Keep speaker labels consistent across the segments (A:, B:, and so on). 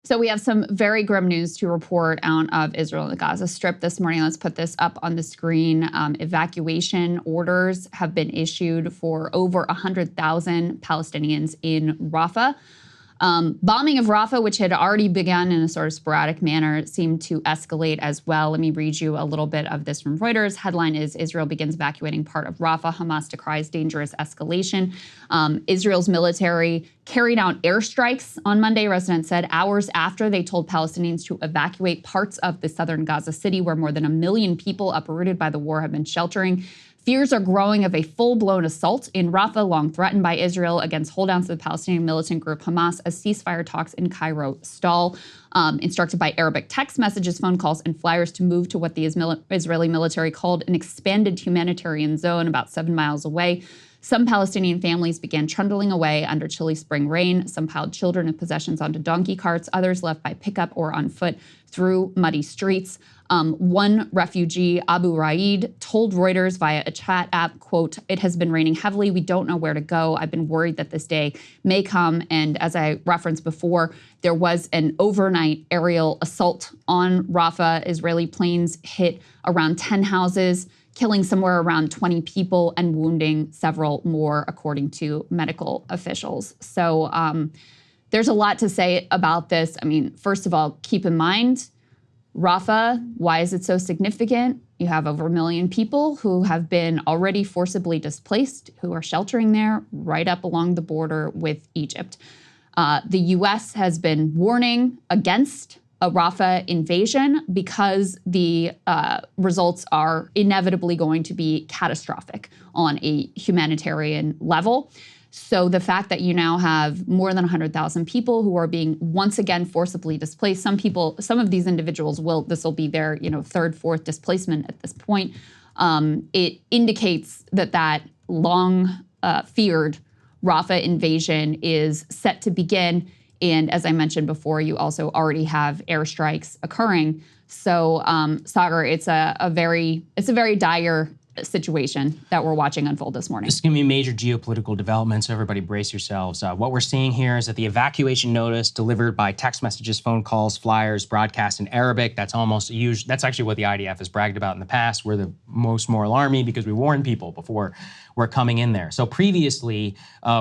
A: So we have some very grim news to report out of Israel and the Gaza Strip this morning. Let's put this up on the screen. Evacuation orders have been issued for over 100,000 Palestinians in Rafah. Bombing of Rafa, which had already begun in a sort of sporadic manner, seemed to escalate as well. Let me read you a little bit of this from Reuters. Headline is Israel begins evacuating part of Rafa. Hamas decries dangerous escalation. Israel's military carried out airstrikes on Monday, residents said, hours after they told Palestinians to evacuate parts of the southern Gaza city, where more than 1 million people uprooted by the war have been sheltering. Fears are growing of a full-blown assault in Rafah, long threatened by Israel, against holdouts of the Palestinian militant group Hamas as ceasefire talks in Cairo stall. Instructed by Arabic text messages, phone calls, and flyers to move to what the Israeli military called an expanded humanitarian zone about 7 miles away. Some Palestinian families began trundling away under chilly spring rain. Some piled children and possessions onto donkey carts. Others left by pickup or on foot through muddy streets. One refugee, Abu Raid, told Reuters via a chat app, quote, "It has been raining heavily. We don't know where to go. I've been worried that this day may come." And as I referenced before, there was an overnight aerial assault on Rafah. Israeli planes hit around 10 houses, killing somewhere around 20 people and wounding several more, according to medical officials. So there's a lot to say about this. I mean, first of all, keep in mind, Rafah, why is it so significant? You have over 1 million people who have been already forcibly displaced, who are sheltering there right up along the border with Egypt. The U.S. has been warning against a Rafah invasion because the results are inevitably going to be catastrophic on a humanitarian level. So the fact that you now have more than 100,000 people who are being once again forcibly displaced, some of these individuals this will be their, third, fourth displacement at this point. It indicates that long feared Rafah invasion is set to begin. And as I mentioned before, you also already have airstrikes occurring. So Saagar, it's a very dire situation that we're watching unfold this morning.
B: This is going to be major geopolitical developments, so everybody brace yourselves. What we're seeing here is that the evacuation notice delivered by text messages, phone calls, flyers, broadcast in Arabic, that's actually what the IDF has bragged about in the past. We're the most moral army because we warn people before we're coming in there. So previously,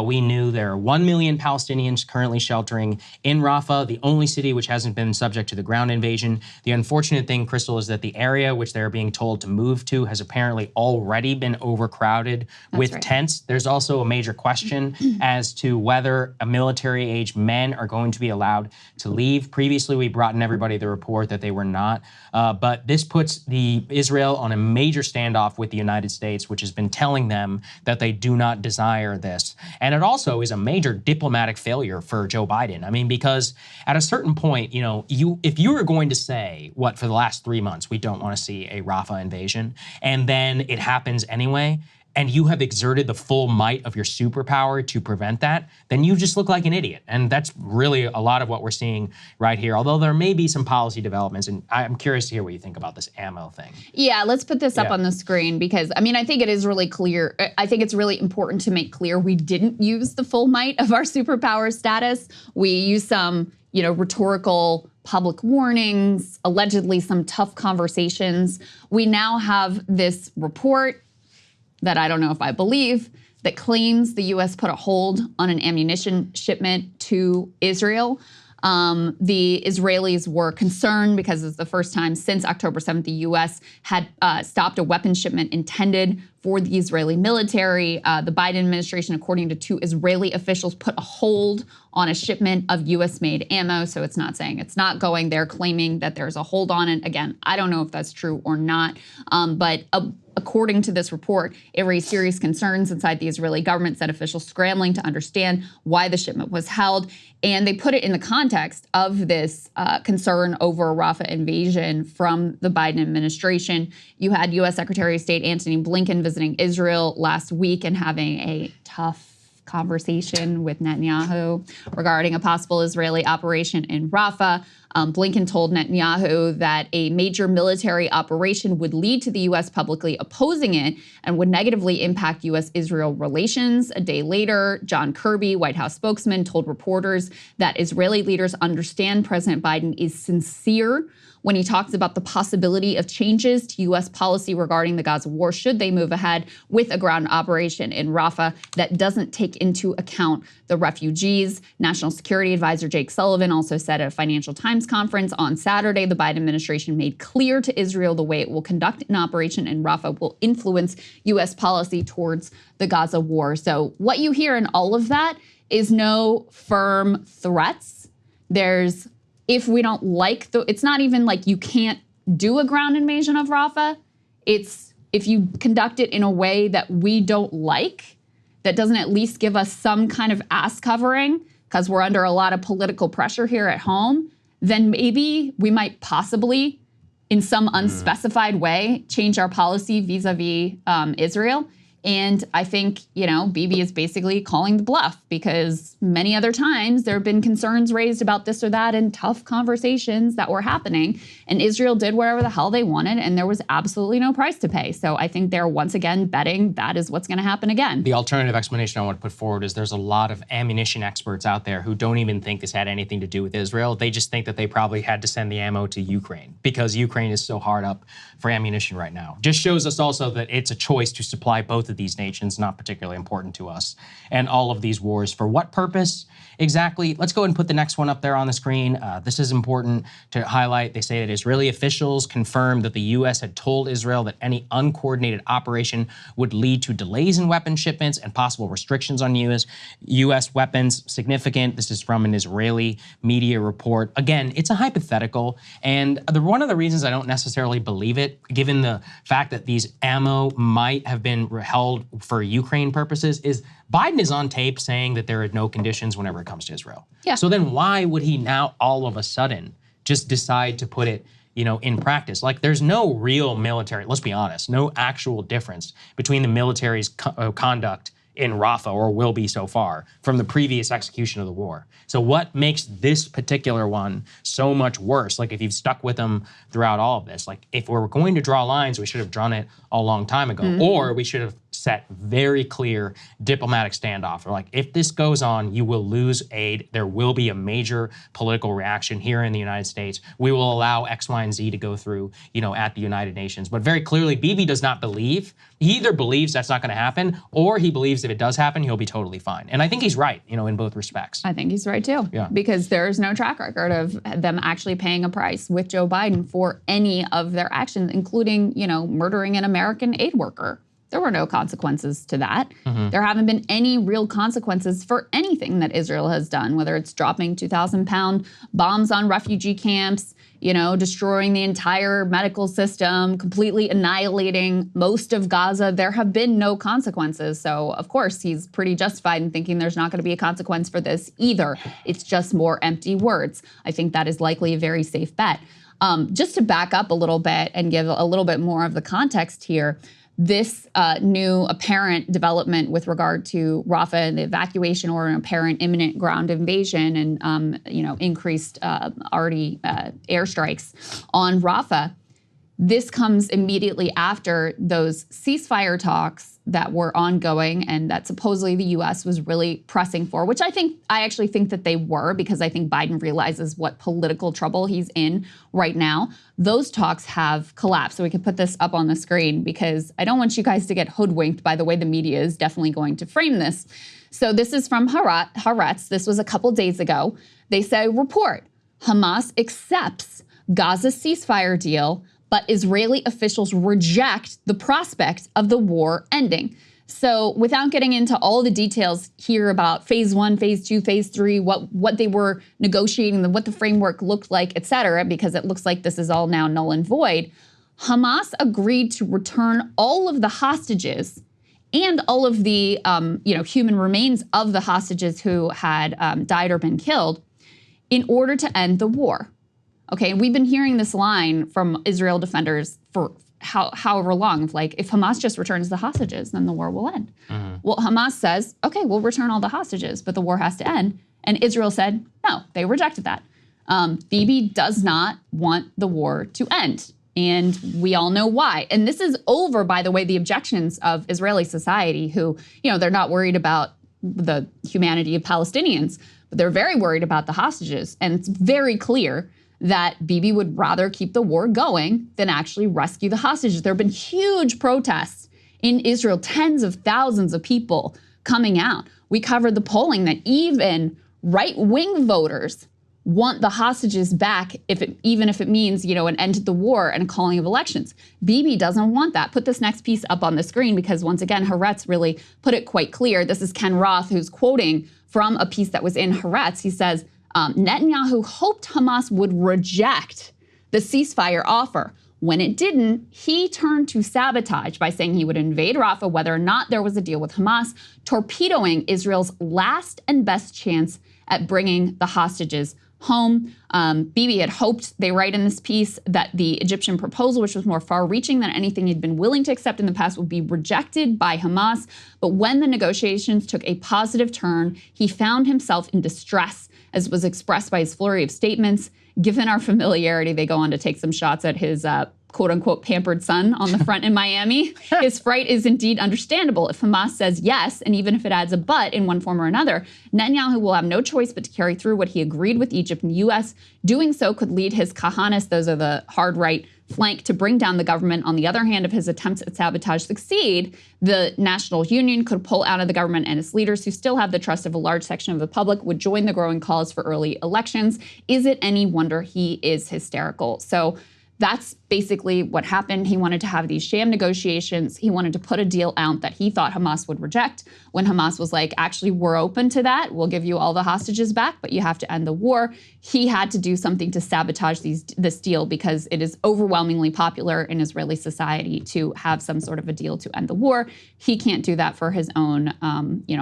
B: we knew there are 1 million Palestinians currently sheltering in Rafah, the only city which hasn't been subject to the ground invasion. The unfortunate thing, Krystal, is that the area which they're being told to move to has apparently already been overcrowded with tents. There's also a major question as to whether military-age men are going to be allowed to leave. Previously, we brought in everybody the report that they were not. But this puts Israel on a major standoff with the United States, which has been telling them that they do not desire this. And it also is a major diplomatic failure for Joe Biden. I mean, because at a certain point, if you were going to say, for the last 3 months, we don't want to see a Rafah invasion, and then it happens anyway, and you have exerted the full might of your superpower to prevent that, then you just look like an idiot. And that's really a lot of what we're seeing right here, although there may be some policy developments. And I'm curious to hear what you think about this ammo thing.
A: Yeah, let's put this up on the screen because, I think it is really clear. I think it's really important to make clear we didn't use the full might of our superpower status. We used some, rhetorical public warnings, allegedly some tough conversations. We now have this report that I don't know if I believe, that claims the U.S. put a hold on an ammunition shipment to Israel. The Israelis were concerned because it's the first time since October 7th the U.S. had stopped a weapons shipment intended for the Israeli military. The Biden administration, according to 2 Israeli officials, put a hold on a shipment of U.S.-made ammo. So it's not saying it's not going. They're claiming that there's a hold on it. Again, I don't know if that's true or not. But according to this report, it raised serious concerns inside the Israeli government, said officials scrambling to understand why the shipment was held. And they put it in the context of this concern over a Rafah invasion from the Biden administration. You had U.S. Secretary of State Antony Blinken visiting Israel last week and having a tough conversation with Netanyahu regarding a possible Israeli operation in Rafah. Blinken told Netanyahu that a major military operation would lead to the U.S. publicly opposing it and would negatively impact U.S.-Israel relations. A day later, John Kirby, White House spokesman, told reporters that Israeli leaders understand President Biden is sincere when he talks about the possibility of changes to U.S. policy regarding the Gaza war should they move ahead with a ground operation in Rafah that doesn't take into account the refugees. National Security Advisor Jake Sullivan also said at a Financial Times conference on Saturday the Biden administration made clear to Israel the way it will conduct an operation in Rafah will influence U.S. policy towards the Gaza war. So what you hear in all of that is no firm threats. If we don't like it's not even like you can't do a ground invasion of Rafah. It's if you conduct it in a way that we don't like, that doesn't at least give us some kind of ass covering because we're under a lot of political pressure here at home, then maybe we might possibly, in some unspecified way, change our policy vis-a-vis Israel. And I think, Bibi is basically calling the bluff because many other times there have been concerns raised about this or that and tough conversations that were happening. And Israel did whatever the hell they wanted and there was absolutely no price to pay. So I think they're once again betting that is what's going to happen again.
B: The alternative explanation I want to put forward is there's a lot of ammunition experts out there who don't even think this had anything to do with Israel. They just think that they probably had to send the ammo to Ukraine because Ukraine is so hard up for ammunition right now. Just shows us also that it's a choice to supply both of these nations, not particularly important to us. And all of these wars, for what purpose exactly? Let's go ahead and put the next one up there on the screen. This is important to highlight. They say that Israeli officials confirmed that the U.S. had told Israel that any uncoordinated operation would lead to delays in weapon shipments and possible restrictions on U.S. weapons. Significant. This is from an Israeli media report. Again, it's a hypothetical. And one of the reasons I don't necessarily believe it, given the fact that these ammo might have been held for Ukraine purposes, is Biden is on tape saying that there are no conditions whenever it comes to Israel.
A: Yeah.
B: So then why would he now all of a sudden just decide to put it, in practice? Like there's no real military, let's be honest, no actual difference between the military's conduct in Rafah, or will be so far, from the previous execution of the war. So what makes this particular one so much worse? Like if you've stuck with them throughout all of this, like if we were going to draw lines, we should have drawn it a long time ago, or we should have set very clear diplomatic standoff. Or like, if this goes on, you will lose aid. There will be a major political reaction here in the United States. We will allow X, Y, and Z to go through, at the United Nations. But very clearly, Bibi does not believe. He either believes that's not going to happen, or he believes if it does happen, he'll be totally fine. And I think he's right, in both respects.
A: I think he's right too.
B: Yeah.
A: Because there is no track record of them actually paying a price with Joe Biden for any of their actions, including, murdering an American aid worker. There were no consequences to that. There haven't been any real consequences for anything that Israel has done, whether it's dropping 2,000-pound bombs on refugee camps, destroying the entire medical system, completely annihilating most of Gaza. There have been no consequences. So, of course, he's pretty justified in thinking there's not going to be a consequence for this either. It's just more empty words. I think that is likely a very safe bet. Just to back up a little bit and give a little bit more of the context here, this new apparent development with regard to Rafah and the evacuation or an apparent imminent ground invasion and increased airstrikes on Rafah, this comes immediately after those ceasefire talks that were ongoing and that supposedly the U.S. was really pressing for, which I actually think that they were, because I think Biden realizes what political trouble he's in right now. Those talks have collapsed. So we can put this up on the screen because I don't want you guys to get hoodwinked by the way the media is definitely going to frame this. So this is from Haaretz. This was a couple days ago. They say, report, Hamas accepts Gaza ceasefire deal, but Israeli officials reject the prospect of the war ending. So without getting into all the details here about phase 1, phase 2, phase 3, what they were negotiating, what the framework looked like, et cetera, because it looks like this is all now null and void, Hamas agreed to return all of the hostages and all of the human remains of the hostages who had died or been killed in order to end the war. Okay, and we've been hearing this line from Israel defenders for however long, of like, if Hamas just returns the hostages, then the war will end. Well, Hamas says, okay, we'll return all the hostages, but the war has to end. And Israel said, no, they rejected that. Bibi does not want the war to end. And we all know why. And this is over, by the way, the objections of Israeli society who, they're not worried about the humanity of Palestinians, but they're very worried about the hostages. And it's very clear that Bibi would rather keep the war going than actually rescue the hostages. There have been huge protests in Israel, tens of thousands of people coming out. We covered the polling that even right-wing voters want the hostages back, even if it means, an end to the war and a calling of elections. Bibi doesn't want that. Put this next piece up on the screen because, once again, Haaretz really put it quite clear. This is Ken Roth, who's quoting from a piece that was in Haaretz. He says, Netanyahu hoped Hamas would reject the ceasefire offer. When it didn't, he turned to sabotage by saying he would invade Rafah whether or not there was a deal with Hamas, torpedoing Israel's last and best chance at bringing the hostages home. Bibi had hoped, they write in this piece, that the Egyptian proposal, which was more far-reaching than anything he'd been willing to accept in the past, would be rejected by Hamas. But when the negotiations took a positive turn, he found himself in distress, as was expressed by his flurry of statements. Given our familiarity, they go on to take some shots at his quote-unquote pampered son on the front in Miami. His fright is indeed understandable. If Hamas says yes, and even if it adds a but in one form or another, Netanyahu will have no choice but to carry through what he agreed with Egypt and the U.S. Doing so could lead his Kahanis, those are the hard right flank, to bring down the government. On the other hand, if his attempts at sabotage succeed, the National Union could pull out of the government, and its leaders, who still have the trust of a large section of the public, would join the growing calls for early elections. Is it any wonder he is hysterical? So that's basically what happened. He wanted to have these sham negotiations. He wanted to put a deal out that he thought Hamas would reject. When Hamas was like, actually, we're open to that. We'll give you all the hostages back, but you have to end the war. He had to do something to sabotage this deal because it is overwhelmingly popular in Israeli society to have some sort of a deal to end the war. He can't do that for his own,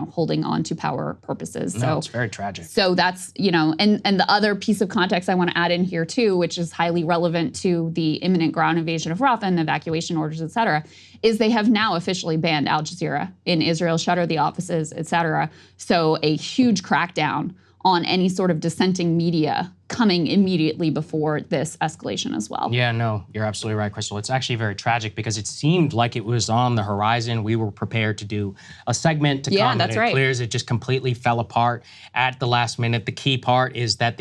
A: holding on to power purposes.
B: No,
A: so
B: it's very tragic.
A: So that's, and the other piece of context I want to add in here too, which is highly relevant to the imminent ground invasion of Rafah and the evacuation orders, et cetera, is they have now officially banned Al Jazeera in Israel, shuttered the offices, et cetera. So a huge crackdown on any sort of dissenting media coming immediately before this escalation as well.
B: Yeah, no, you're absolutely right, Krystal. It's actually very tragic because it seemed like it was on the horizon. We were prepared to do a segment to come,
A: that's
B: and
A: right.
B: It clears it just completely fell apart at the last minute. The key part is that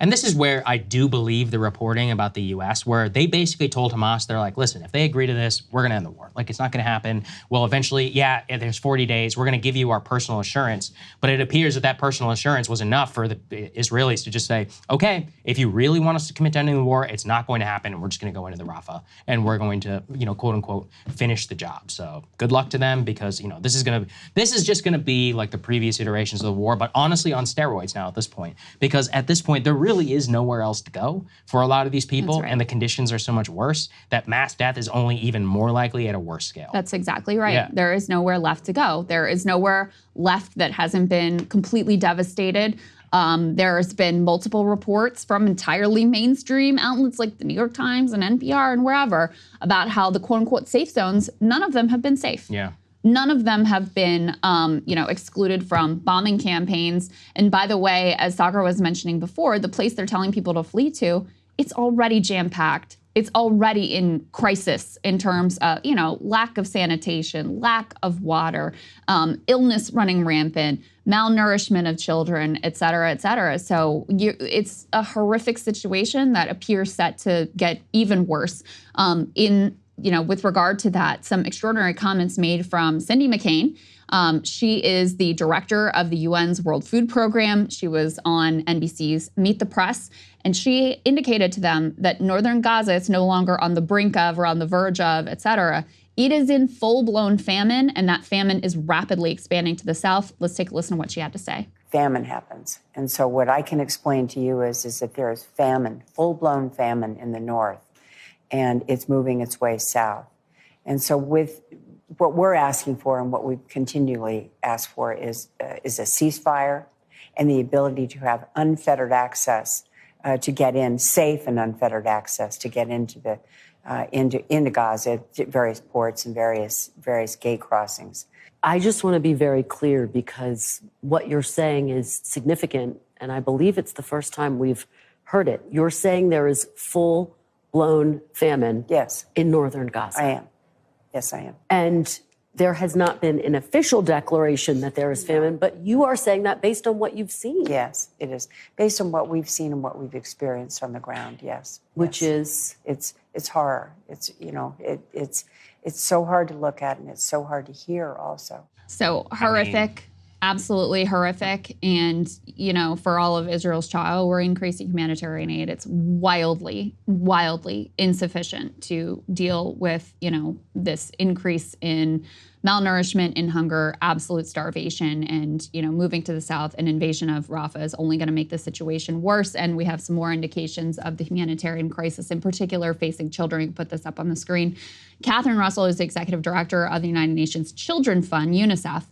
B: and this is where I do believe the reporting about the U.S., where they basically told Hamas, they're like, listen, if they agree to this, we're going to end the war. Like, it's not going to happen. Well, eventually, there's 40 days. We're going to give you our personal assurance. But it appears that personal assurance was enough for the Israelis to just say, okay, if you really want us to commit to ending the war, it's not going to happen, and we're just going to go into the Rafah, and we're going to, quote unquote, finish the job. So good luck to them, because this is just going to be like the previous iterations of the war, but honestly on steroids now at this point, because at this point there really is nowhere else to go for a lot of these people,
A: right.
B: And the conditions are so much worse that mass death is only even more likely at a worse scale.
A: That's exactly right.
B: Yeah.
A: There is nowhere left to go. There is nowhere left that hasn't been completely devastated. There's been multiple reports from entirely mainstream outlets like the New York Times and NPR and wherever about how the quote-unquote safe zones, none of them have been safe.
B: Yeah.
A: None of them have been, excluded from bombing campaigns. And by the way, as Saagar was mentioning before, the place they're telling people to flee to, it's already jam-packed. It's already in crisis in terms of, lack of sanitation, lack of water, illness running rampant, malnourishment of children, et cetera, et cetera. So it's a horrific situation that appears set to get even worse. With regard to that, some extraordinary comments made from Cindy McCain. She is the director of the UN's World Food Program. She was on NBC's Meet the Press, and she indicated to them that northern Gaza is no longer on the brink of or on the verge of, et cetera. It is in full-blown famine, and that famine is rapidly expanding to the south. Let's take a listen to what she had to say.
C: Famine happens. And so what I can explain to you is that there is famine, full-blown famine in the north, and it's moving its way south. And so with what we're asking for and what we continually ask for is a ceasefire and the ability to have unfettered access to get in, safe and unfettered access to get into the into Gaza, various ports and various gate crossings.
D: I just want to be very clear because what you're saying is significant, and I believe it's the first time we've heard it. You're saying there is full-blown famine in northern Gaza.
C: I am. Yes, I am.
D: And there has not been an official declaration that there is famine, but you are saying that based on what you've seen.
C: Yes, it is. Based on what we've seen and what we've experienced on the ground, yes.
D: Which is?
C: It's horror. It's, you know, it's so hard to look at and it's so hard to hear also.
A: So horrific, absolutely horrific. And, you know, for all of Israel's child, we're increasing humanitarian aid. It's wildly, wildly insufficient to deal with, you know, this increase in malnourishment, in hunger, absolute starvation, and, you know, moving to the south, an invasion of Rafah is only going to make the situation worse. And we have some more indications of the humanitarian crisis, in particular facing children. You can put this up on the screen. Catherine Russell is the executive director of the United Nations Children's Fund, UNICEF,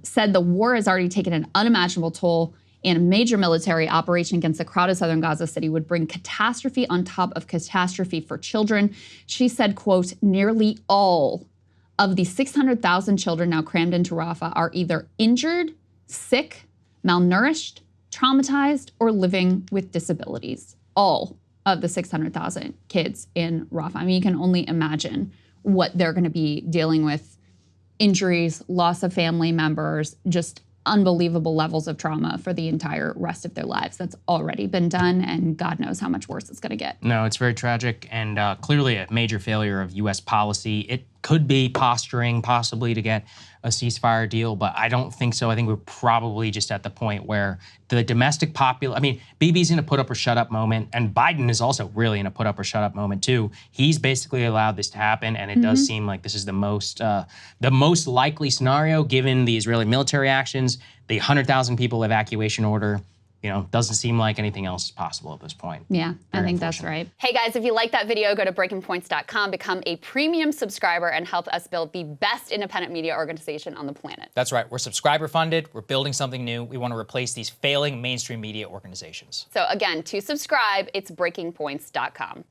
A: said the war has already taken an unimaginable toll, and a major military operation against the crowded southern Gaza city would bring catastrophe on top of catastrophe for children. She said, quote, nearly all of the 600,000 children now crammed into Rafah are either injured, sick, malnourished, traumatized, or living with disabilities. All of the 600,000 kids in Rafah. I mean, you can only imagine what they're going to be dealing with. Injuries, loss of family members, just unbelievable levels of trauma for the entire rest of their lives. That's already been done, and God knows how much worse it's going to get.
B: No, it's very tragic and clearly a major failure of U.S. policy. It could be posturing possibly to get a ceasefire deal, but I don't think so. I think we're probably just at the point where the domestic I mean, Bibi's in a put up or shut up moment, and Biden is also really in a put up or shut up moment too. He's basically allowed this to happen, and it does seem like this is the most likely scenario given the Israeli military actions, the 100,000 people evacuation order. You know, doesn't seem like anything else is possible at this point.
A: Yeah, I think that's right. Hey guys, if you like that video, go to breakingpoints.com, become a premium subscriber, and help us build the best independent media organization on the planet.
E: That's right. We're subscriber funded. We're building something new. We want to replace these failing mainstream media organizations.
A: So again, to subscribe, it's breakingpoints.com.